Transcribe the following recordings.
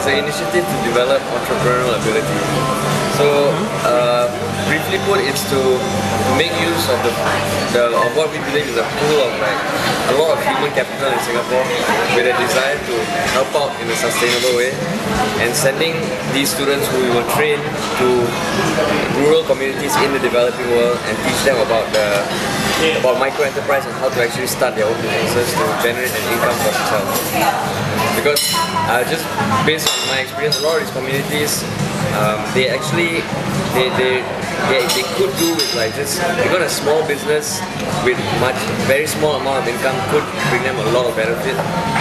it's an initiative to develop entrepreneurial ability. So, briefly put, it's to make use of of what we believe is a pool of a lot of human capital in Singapore with a desire to help out in a sustainable way, and sending these students who we will train to rural communities in the developing world and teach them about micro enterprise and how to actually start their own businesses to generate an income for themselves. Because just based on my experience, a lot of these communities, they could do with just because a small business with very small amount of income could bring them a lot of benefit,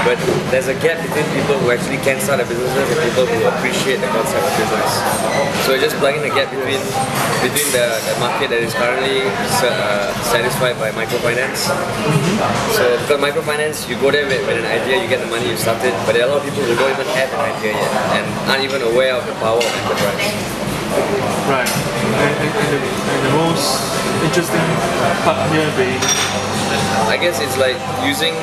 but there's a gap between people who actually can start a business and people who appreciate the concept of business. So just plugging the gap between the market that is currently satisfied by microfinance. So because microfinance, you go there with an idea, you get the money, you start it, but there are a lot of people who don't even have an idea yet and aren't even aware of the power of enterprise. Right, and the most interesting part here being, I guess it's like using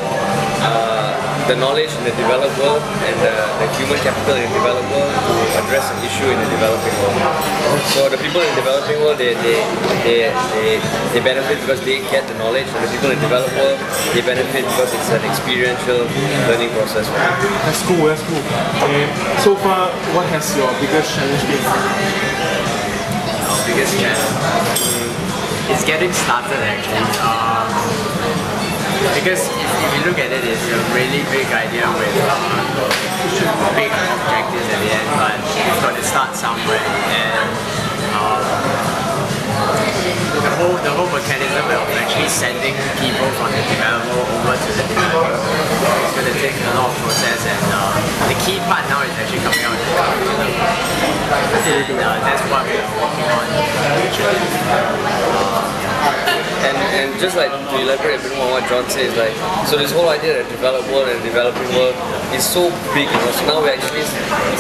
the knowledge in the developed world and the human capital in the developed world to address an issue in the developing world. So the people in the developing world, they benefit because they get the knowledge, and the people in the developed world, they benefit because it's an experiential learning process for them. That's cool, that's cool. So far, what has your biggest challenge been? Our biggest challenge is getting started actually. Because if you look at it, it's a really big idea with big objectives at the end, but you've got to start somewhere. And the whole mechanism of actually sending people from the developed world over to the developing world is going to take a lot of process, and the key part now is actually coming out with the curriculum. And that's what we're working on. And just like to elaborate a bit more on what John says, so this whole idea that developed world and developing world is so big, so now we're actually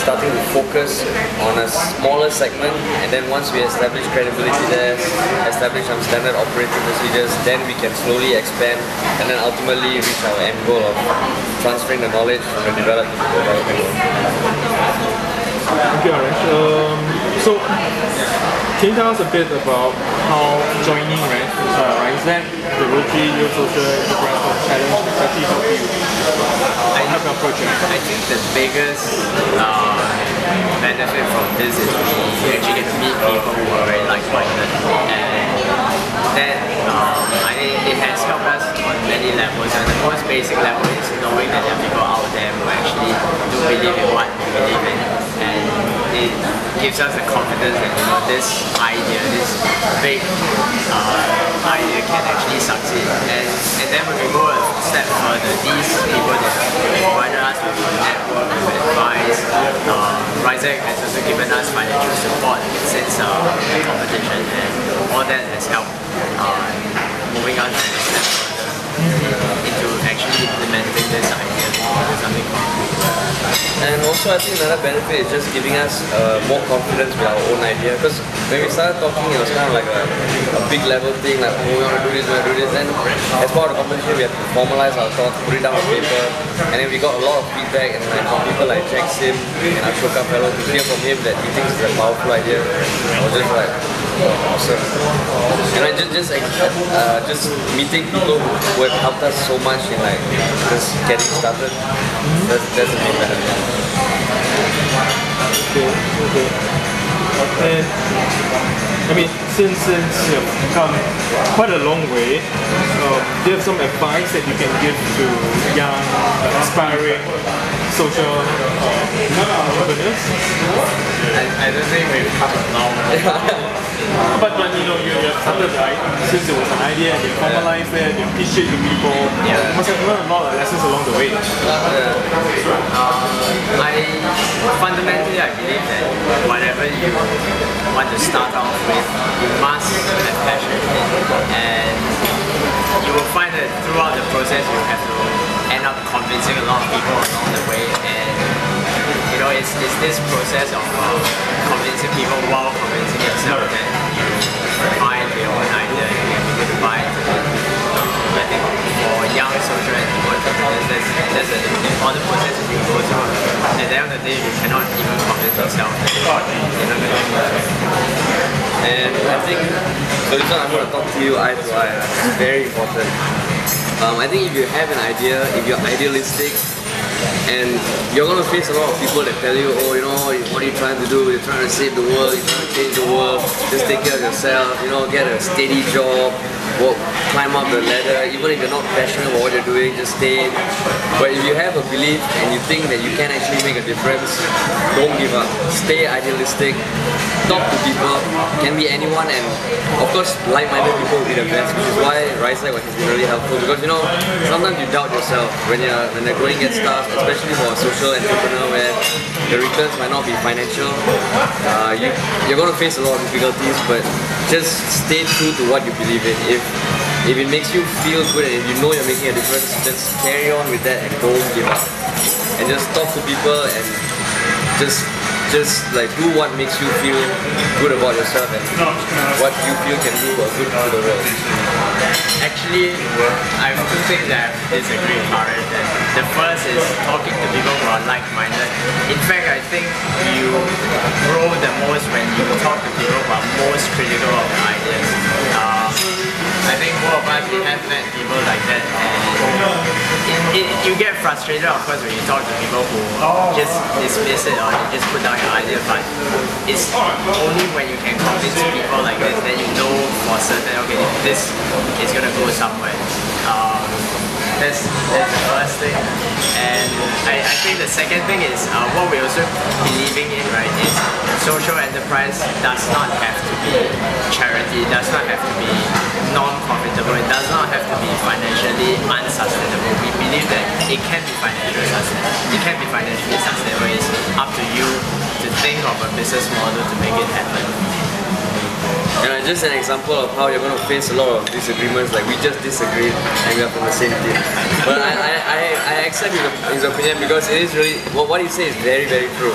starting to focus on a smaller segment, and then once we establish credibility there, establish some standard operating procedures, then we can slowly expand and then ultimately reach our end goal of transferring the knowledge from the developed to the developing world. Thank you, Haresh. So, can you tell us a bit about how joining RYSEC, the Rookie Youth Social Enterprise Challenge, actually helped you? Help your project? I think the biggest benefit from this is we actually get to meet people who are very like-minded, and then it has helped us on many levels. And the most basic level is knowing that there are people out there who actually do believe in what we believe in, and it gives us the confidence that this idea, this big idea can actually succeed. And then when we go a step further, these people that provided us with a network, with advice, RYSEC has also given us financial support since the competition, and all that has helped moving us a step further into actually implementing this idea into something concrete. And also I think another benefit is just giving us more confidence with our own idea, because when we started talking it was kind of like a big level thing, like we want to do this, then as part of the competition we had to formalize our thoughts, put it down on paper, and then we got a lot of feedback, and from people like Jack Sim and Ashoka Fellow, to hear from him that he thinks it's a powerful idea. I was just like, awesome. And I just meeting people who have helped us so much in just getting started. That's a big benefit. Okay. And I mean, since you've come quite a long way, do you have some advice that you can give to young, aspiring social entrepreneurs? I don't think we've come a long way. But you have started, right? Since it was an idea and you formalized it, you teach it to people, you must have learned a lot of lessons along the way. Fundamentally, I believe that whatever you want to start off with, you must have passion in it, and you will find that throughout the process you have to end up convincing a lot of people along the way, and it's this process of convincing people while convincing yourself that you find your own idea and you get people to buy into it. I think for young social entrepreneurs, there's an important process you go through. At the end of the day, you cannot even convince yourself that you're not going to do it. And I think, so this one I'm going to talk to you eye to eye. It's very important. I think if you have an idea, if you're idealistic, and you're going to face a lot of people that tell you, oh, you know, what are you trying to do? You're trying to save the world, you're trying to change the world, just take care of yourself, you know, get a steady job, work, climb up the ladder. Even if you're not passionate about what you're doing, just stay. But if you have a belief and you think that you can actually make a difference, don't give up. Stay idealistic, talk to people, can be anyone, and of course like-minded people will be the best, which is why RYSEC has been really helpful, because you know, sometimes you doubt yourself when the going gets tough, especially for a social entrepreneur where the returns might not be financial. You're going to face a lot of difficulties, but just stay true to what you believe in. If it makes you feel good and if you know you're making a difference, just carry on with that and don't give up. And just talk to people and just like do what makes you feel good about yourself and what you feel can do good for the world. Actually, I have two things that I disagree with Haresh. The first is talking to people who are like-minded. In fact, I think you grow the most when you talk to people who are most critical of your ideas. I think both of us, we have met people like that, and you get frustrated, of course, when you talk to people who just dismiss it or they just put down your idea, but it's only when you can convince people like this that you know for certain, okay, this is going to go somewhere. That's the first thing. And I think the second thing is what we're also believing in, right, is social enterprise does not have to be charity, does not have to be non-profitable, it does not have to be financially unsustainable. We believe that it can be financially sustainable. It can be financially sustainable. It's up to you to think of a business model to make it happen. And just an example of how you're going to face a lot of disagreements, like we just disagreed and we are from the same team. But I accept his opinion because it is really, what he says is very, very true.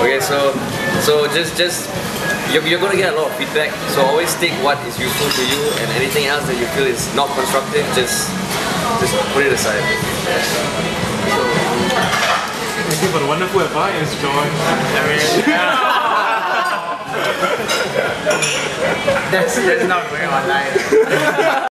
Okay, so just you're going to get a lot of feedback, so always take what is useful to you, and anything else that you feel is not constructive, just put it aside. Thank you for the wonderful advice, John. That's not going online.